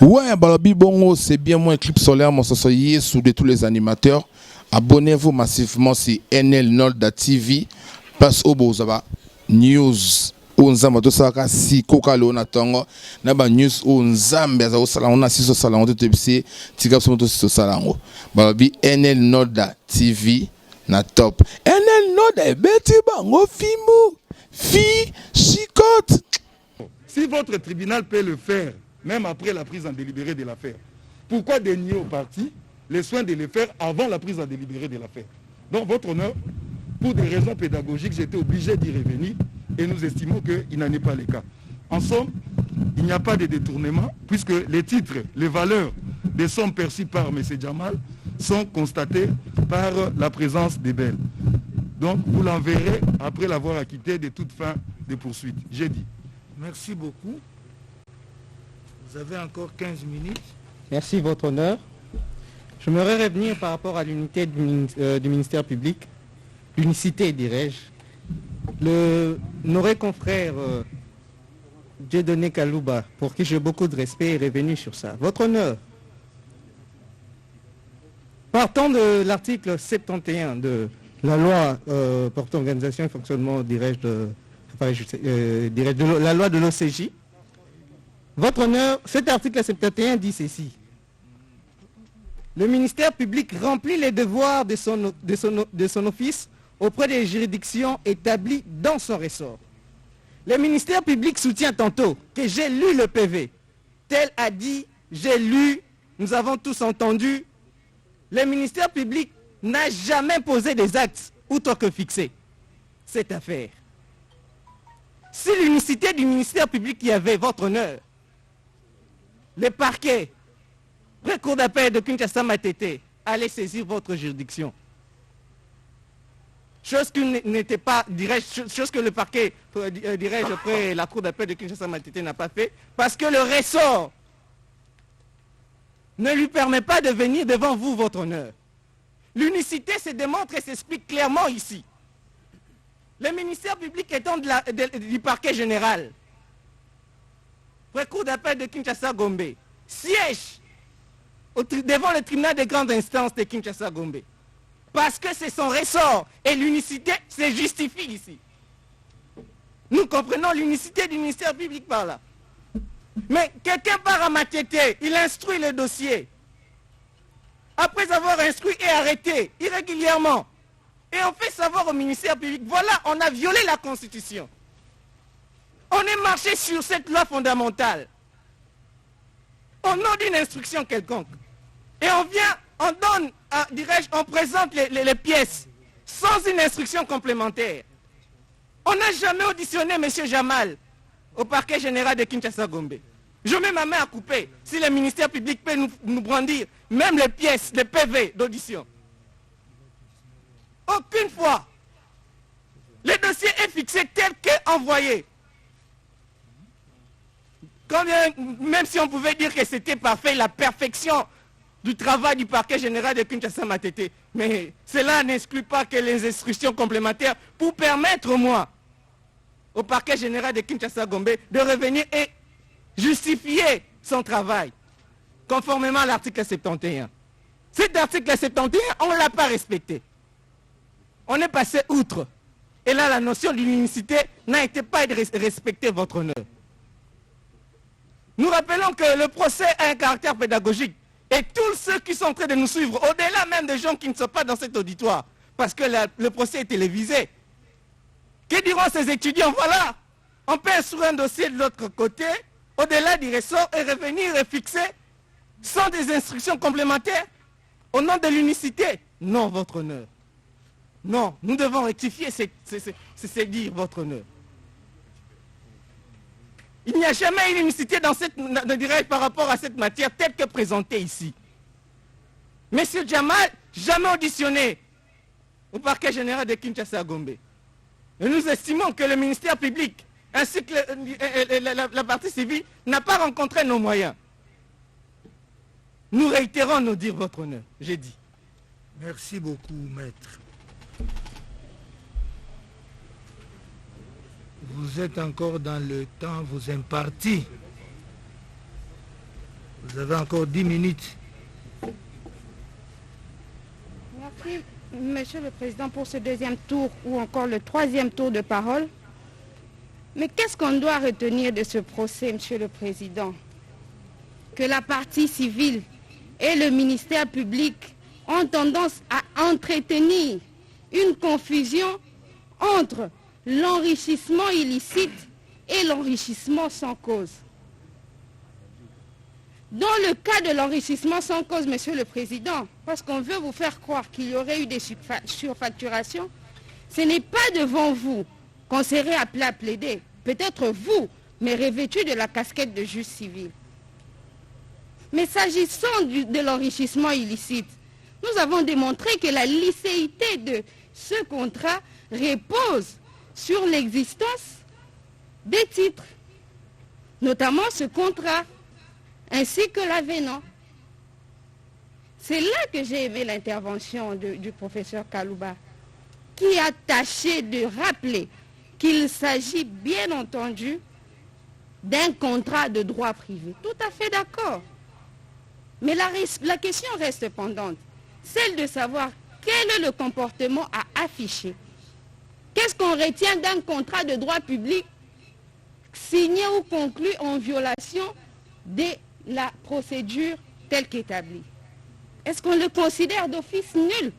Ouais, Balabi Bongo, c'est bien moi, Clip Solaire, mon sosoyer, sous de tous les animateurs. Abonnez-vous massivement sur NL Nolda TV. Passe au Bozaba News. Onzamba to saka si kokalo na tongo na ba news onzamba za osala on asiso sala on te bisi tika so to so sala ngo. Balabi NL Nolda TV na top. NL Nolda beti bango fimu fi chicote. Si votre tribunal peut le faire, même après la prise en délibéré de l'affaire, pourquoi dénier au parti les soins de le faire avant la prise en délibéré de l'affaire? Donc, votre honneur, pour des raisons pédagogiques, j'étais obligé d'y revenir et nous estimons qu'il n'en est pas le cas. En somme, il n'y a pas de détournement puisque les titres, les valeurs des sommes perçues par M. Djamal sont constatées par la présence des belles. Donc, vous l'enverrez après l'avoir acquitté de toute fin de poursuite. J'ai dit. Merci beaucoup. Vous avez encore 15 minutes. Merci, votre honneur. Je voudrais revenir par rapport à l'unité du ministère public, l'unicité, dirais-je. Nos confrères Dieudonné Kalouba, pour qui j'ai beaucoup de respect, est revenu sur ça. Votre honneur, partant de l'article 71 de la loi portant organisation et fonctionnement, dirais-je, de la loi de l'OCJ, votre honneur, cet article 71 dit ceci. Le ministère public remplit les devoirs de son office auprès des juridictions établies dans son ressort. Le ministère public soutient tantôt que j'ai lu le PV. Tel a dit, j'ai lu, nous avons tous entendu. Le ministère public n'a jamais posé des actes outre que fixé cette affaire. Si l'unicité du ministère public y avait, votre honneur, les parquets, le cour d'appel de Kinshasa Matete allait saisir votre juridiction. Chose qui n'était pas, dirais-je, chose que le parquet, dirais-je, après la cour d'appel de Kinshasa Matete n'a pas fait, parce que le ressort ne lui permet pas de venir devant vous, votre honneur. L'unicité se démontre et s'explique clairement ici. Le ministère public étant du parquet général, cour d'appel de Kinshasa Gombe, siège devant le tribunal de grande instance de Kinshasa Gombe. Parce que c'est son ressort et l'unicité se justifie ici. Nous comprenons l'unicité du ministère public par là. Mais quelqu'un part à Matete, il instruit le dossier. Après avoir instruit et arrêté irrégulièrement, et on fait savoir au ministère public, voilà, on a violé la Constitution. On est marché sur cette loi fondamentale au nom d'une instruction quelconque. Et on vient, on donne, dirais-je, on présente les pièces sans une instruction complémentaire. On n'a jamais auditionné M. Jamal au parquet général de Kinshasa Gombe. Je mets ma main à couper si le ministère public peut nous brandir même les pièces, les PV d'audition. Aucune fois, le dossier est fixé tel qu'envoyé. Même si on pouvait dire que c'était parfait, la perfection du travail du parquet général de Kinshasa Matete. Mais cela n'exclut pas que les instructions complémentaires pour permettre, moi, au parquet général de Kinshasa Gombe, de revenir et justifier son travail, conformément à l'article 71. Cet article 71, on ne l'a pas respecté. On est passé outre. Et là, la notion de l'unicité n'a été pas respectée, votre honneur. Nous rappelons que le procès a un caractère pédagogique. Et tous ceux qui sont en train de nous suivre, au-delà même des gens qui ne sont pas dans cet auditoire, parce que le procès est télévisé, que diront ces étudiants? Voilà, on peut instruire un dossier de l'autre côté, au-delà du ressort, et revenir et fixer, sans des instructions complémentaires, au nom de l'unicité. Non, votre honneur. Non, nous devons rectifier, c'est dire votre honneur. Il n'y a jamais une unicité dans cette, par rapport à cette matière telle que présentée ici. Monsieur Djamal, jamais auditionné au parquet général de Kinshasa-Gombe. Et nous estimons que le ministère public ainsi que la partie civile n'a pas rencontré nos moyens. Nous réitérons nos dires, votre honneur, j'ai dit. Merci beaucoup, maître. Vous êtes encore dans le temps vous imparti. Vous avez encore 10 minutes. Merci, Monsieur le Président, pour ce deuxième tour ou encore le troisième tour de parole. Mais qu'est-ce qu'on doit retenir de ce procès, Monsieur le Président? Que la partie civile et le ministère public ont tendance à entretenir une confusion entre l'enrichissement illicite et l'enrichissement sans cause. Dans le cas de l'enrichissement sans cause, Monsieur le Président, parce qu'on veut vous faire croire qu'il y aurait eu des surfacturations, ce n'est pas devant vous qu'on serait appelé à plaider. Peut-être vous, mais revêtu de la casquette de juge civil. Mais s'agissant de l'enrichissement illicite, nous avons démontré que la licéité de ce contrat repose sur l'existence des titres, notamment ce contrat, ainsi que l'avenant. C'est là que j'ai aimé l'intervention du professeur Kalouba, qui a tâché de rappeler qu'il s'agit bien entendu d'un contrat de droit privé. Tout à fait d'accord. Mais la question reste pendante, celle de savoir quel est le comportement à afficher. Qu'est-ce qu'on retient d'un contrat de droit public signé ou conclu en violation de la procédure telle qu'établie? Est-ce qu'on le considère d'office nul?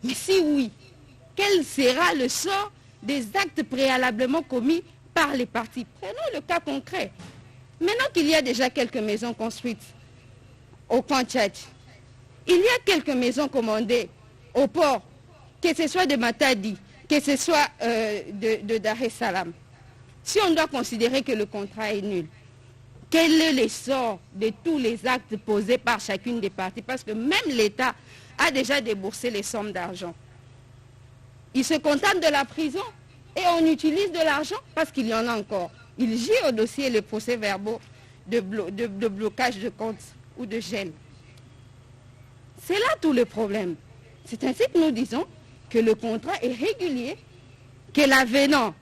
Mais si oui, quel sera le sort des actes préalablement commis par les parties? Prenons le cas concret. Maintenant qu'il y a déjà quelques maisons construites au camp Tchad, il y a quelques maisons commandées au port, que ce soit de Matadi, que ce soit de Dar es Salaam. Si on doit considérer que le contrat est nul, quel est l'essor de tous les actes posés par chacune des parties? Parce que même l'État a déjà déboursé les sommes d'argent. Il se contente de la prison et on utilise de l'argent parce qu'il y en a encore. Il gît au dossier les procès-verbaux de blocage de comptes ou de gel. C'est là tout le problème. C'est ainsi que nous disons que le contrat est régulier, que l'avenant,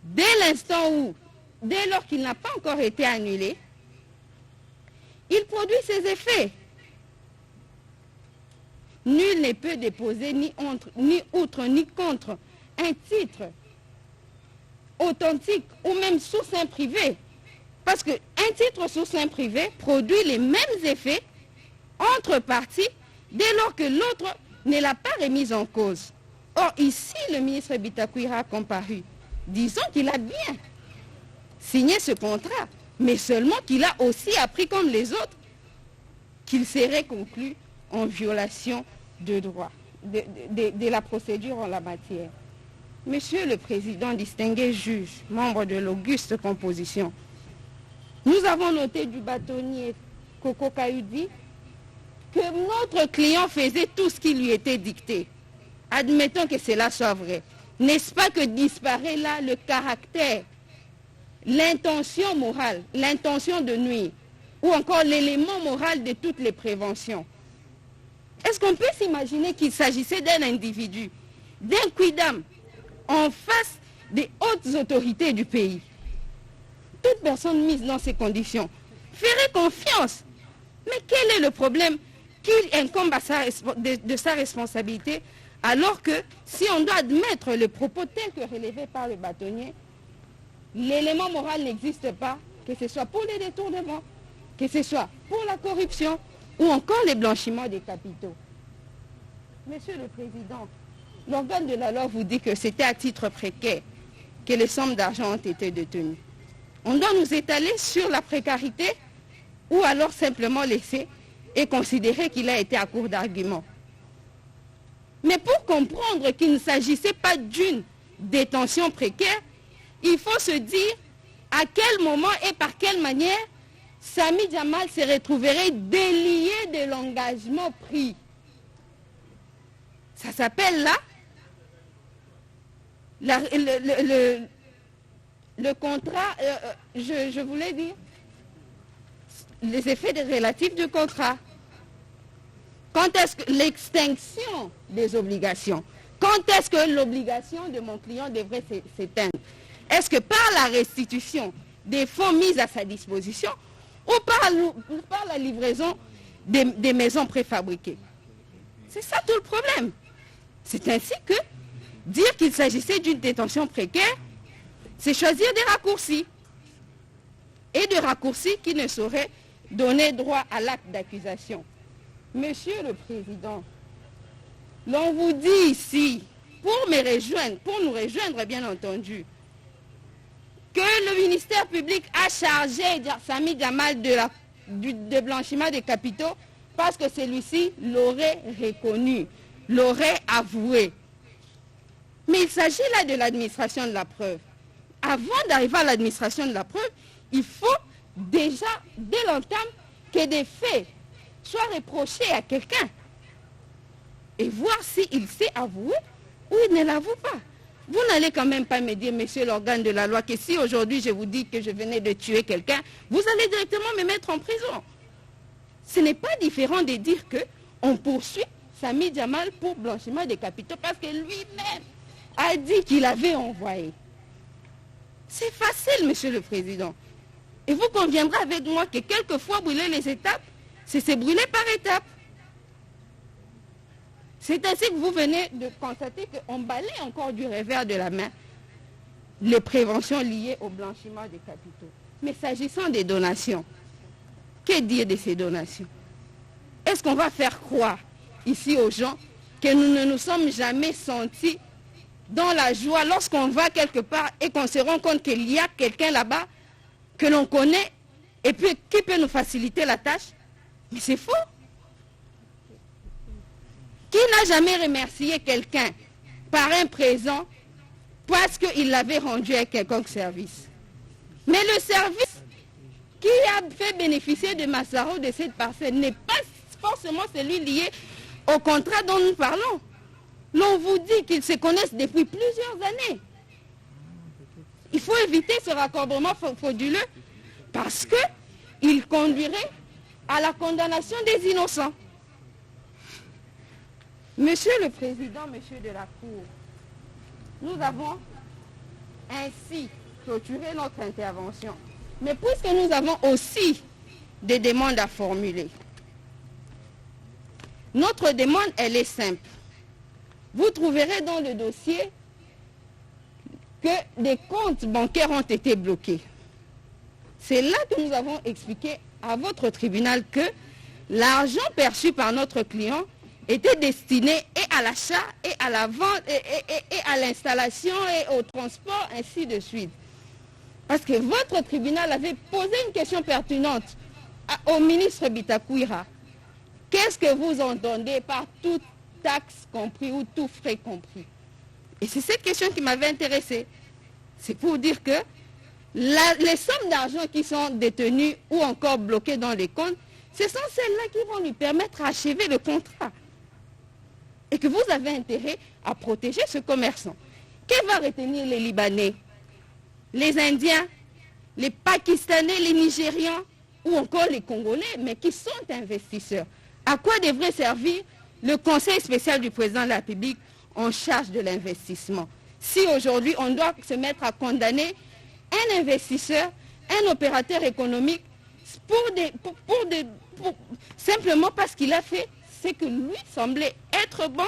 dès l'instant où, dès lors qu'il n'a pas encore été annulé, il produit ses effets. Nul ne peut déposer ni outre ni contre un titre authentique ou même sous seing privé. Parce qu'un titre sous seing privé produit les mêmes effets entre parties dès lors que l'autre ne l'a pas remise en cause. Or, ici, le ministre Bitakwira a comparu. Disons qu'il a bien signé ce contrat, mais seulement qu'il a aussi appris comme les autres qu'il serait conclu en violation de droit, de la procédure en la matière. Monsieur le Président, distingué juge, membre de l'auguste composition, nous avons noté du bâtonnier Coco Kayoudi que notre client faisait tout ce qui lui était dicté. Admettons que cela soit vrai. N'est-ce pas que disparaît là le caractère, l'intention morale, l'intention de nuire, ou encore l'élément moral de toutes les préventions? Est-ce qu'on peut s'imaginer qu'il s'agissait d'un individu, d'un quidam, en face des hautes autorités du pays? Toute personne mise dans ces conditions ferait confiance. Mais quel est le problème qu'il incombe de sa responsabilité, alors que si on doit admettre le propos tel que relevé par le bâtonnier, l'élément moral n'existe pas, que ce soit pour les détournements, que ce soit pour la corruption ou encore les blanchiments des capitaux. Monsieur le Président, l'organe de la loi vous dit que c'était à titre précaire que les sommes d'argent ont été détenues. On doit nous étaler sur la précarité ou alors simplement laisser et considérer qu'il a été à court d'arguments. Mais pour comprendre qu'il ne s'agissait pas d'une détention précaire, il faut se dire à quel moment et par quelle manière Samy Jamal se retrouverait délié de l'engagement pris. Ça s'appelle là le contrat, je voulais dire, les effets relatifs du contrat. Quand est-ce que l'extinction des obligations? Quand est-ce que l'obligation de mon client devrait s'éteindre? Est-ce que par la restitution des fonds mis à sa disposition ou par la livraison des maisons préfabriquées? C'est ça tout le problème. C'est ainsi que dire qu'il s'agissait d'une détention précaire, c'est choisir des raccourcis. Et des raccourcis qui ne sauraient donner droit à l'acte d'accusation. Monsieur le Président, l'on vous dit ici, pour nous rejoindre bien entendu, que le ministère public a chargé Samy Jamal de blanchiment des capitaux parce que celui-ci l'aurait reconnu, l'aurait avoué. Mais il s'agit là de l'administration de la preuve. Avant d'arriver à l'administration de la preuve, il faut déjà, dès l'entame, que des faits soient reprochés à quelqu'un et voir s'il s'est avoué ou il ne l'avoue pas. Vous n'allez quand même pas me dire, monsieur l'organe de la loi, que si aujourd'hui je vous dis que je venais de tuer quelqu'un, vous allez directement me mettre en prison. Ce n'est pas différent de dire qu'on poursuit Samy Jamal pour blanchiment des capitaux parce que lui-même a dit qu'il avait envoyé. C'est facile, monsieur le Président. Et vous conviendrez avec moi que quelquefois brûler les étapes, c'est se brûler par étapes. C'est ainsi que vous venez de constater qu'on balaye encore du revers de la main les préventions liées au blanchiment des capitaux. Mais s'agissant des donations, que dire de ces donations? Est-ce qu'on va faire croire ici aux gens que nous ne nous sommes jamais sentis dans la joie lorsqu'on va quelque part et qu'on se rend compte qu'il y a quelqu'un là-bas que l'on connaît et puis qui peut nous faciliter la tâche? Mais c'est faux. Qui n'a jamais remercié quelqu'un par un présent parce qu'il l'avait rendu à quelconque service? Mais le service qui a fait bénéficier de Massaro de cette parcelle n'est pas forcément celui lié au contrat dont nous parlons. L'on vous dit qu'ils se connaissent depuis plusieurs années. Il faut éviter ce raccordement frauduleux parce qu'il conduirait à la condamnation des innocents. Monsieur le Président, monsieur de la Cour, nous avons ainsi clôturé notre intervention. Mais puisque nous avons aussi des demandes à formuler, notre demande, elle est simple. Vous trouverez dans le dossier que des comptes bancaires ont été bloqués. C'est là que nous avons expliqué à votre tribunal que l'argent perçu par notre client était destiné et à l'achat, et à la vente, et à l'installation, et au transport, ainsi de suite. Parce que votre tribunal avait posé une question pertinente au ministre Bitakwira. Qu'est-ce que vous entendez par toute taxe compris ou tout frais compris? Et c'est cette question qui m'avait intéressé. C'est pour dire que les sommes d'argent qui sont détenues ou encore bloquées dans les comptes, ce sont celles-là qui vont lui permettre d'achever le contrat. Et que vous avez intérêt à protéger ce commerçant. Que va retenir les Libanais, les Indiens, les Pakistanais, les Nigérians ou encore les Congolais, mais qui sont investisseurs? À quoi devrait servir le Conseil spécial du président de la République en charge de l'investissement? Si aujourd'hui on doit se mettre à condamner un investisseur, un opérateur économique, simplement parce qu'il a fait ce que lui semblait être bon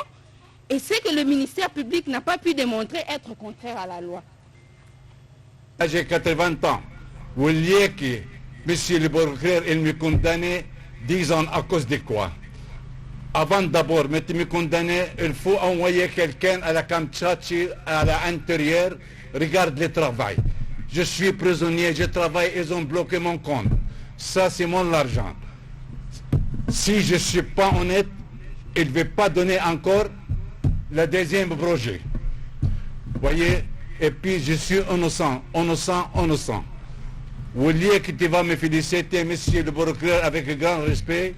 et ce que le ministère public n'a pas pu démontrer être contraire à la loi. J'ai 80 ans. Vous vouliez que monsieur le procureur il me condamne 10 ans à cause de quoi? Avant d'abord de me condamner, il faut envoyer quelqu'un à la Kamtchatka, à l'intérieur, regarde le travail. Je suis prisonnier, je travaille, ils ont bloqué mon compte. Ça, c'est mon argent. Si je ne suis pas honnête, il ne veut pas donner encore le deuxième projet. Vous voyez, et puis je suis innocent. Au lieu que tu vas me féliciter, monsieur le procureur, avec grand respect,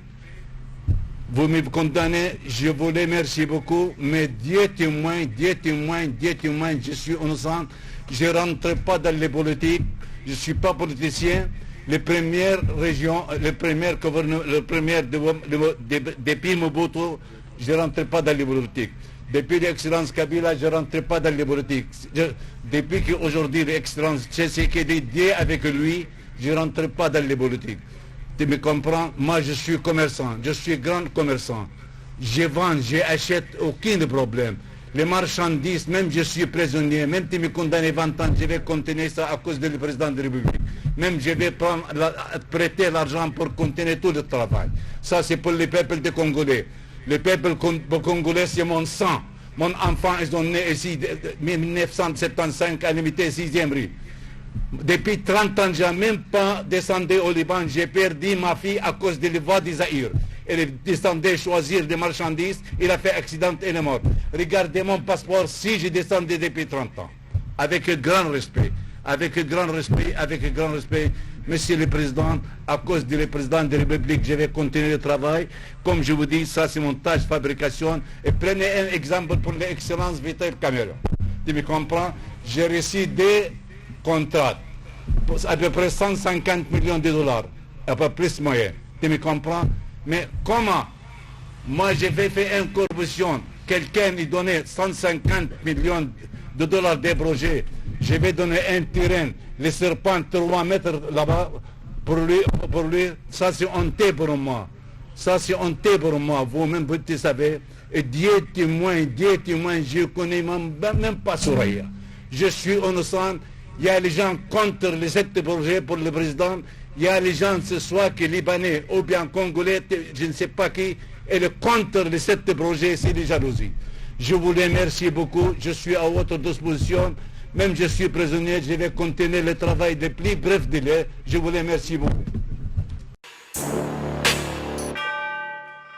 vous me condamnez, je vous remercie beaucoup, mais Dieu témoin, je suis innocent, je ne rentre pas dans les politiques, je ne suis pas politicien. Les premières régions, les premières gouvernements, depuis Mobutu, je ne rentre pas dans les politiques. Depuis l'excellence Kabila, je ne rentre pas dans les politiques. Depuis qu'aujourd'hui l'excellence Tshisekedi dit avec lui, je ne rentre pas dans les politiques. Tu me comprends? Moi, je suis commerçant, je suis grand commerçant. Je vends, j'achète, aucun problème. Les marchandises, même je suis prisonnier, même tu me condamnes 20 ans, je vais continuer ça à cause du président de la République. Même je vais prêter l'argent pour continuer tout le travail. Ça, c'est pour le peuple de Congolais. Le peuple congolais, c'est mon sang. Mon enfant, ils sont nés ici en 1975 à l'unité 6e rue. Depuis 30 ans, je n'ai même pas descendu au Liban. J'ai perdu ma fille à cause de la voie des Zaïre. Elle est descendue choisir des marchandises. Il a fait accident et elle est morte. Regardez mon passeport si je descendais depuis 30 ans. Avec grand respect. Monsieur le Président, à cause du président de la République, je vais continuer le travail. Comme je vous dis, ça c'est mon tâche de fabrication. Et prenez un exemple pour l'excellence Vital Cameron. Tu me comprends? J'ai reçu des contrats, à peu près 150 millions de dollars, à peu plus moyen. Tu me comprends? Mais comment? Moi, je vais faire une corruption. Quelqu'un lui donnait 150 millions de dollars de projets. Je vais donner un terrain, les serpents 3 mètres là-bas, pour lui. Ça, c'est honteux pour moi. Vous-même, vous savez. Et Dieu témoin, je ne connais même pas Soraya. Je suis innocent. Il y a les gens contre les 7 projets pour le président. Il y a les gens, ce soit que Libanais ou bien Congolais, je ne sais pas qui, et le contre les 7 projets, c'est des jalousies. Je vous remercie beaucoup. Je suis à votre disposition. Même je suis prisonnier, je vais continuer le travail de plus bref délai. Je vous remercie beaucoup.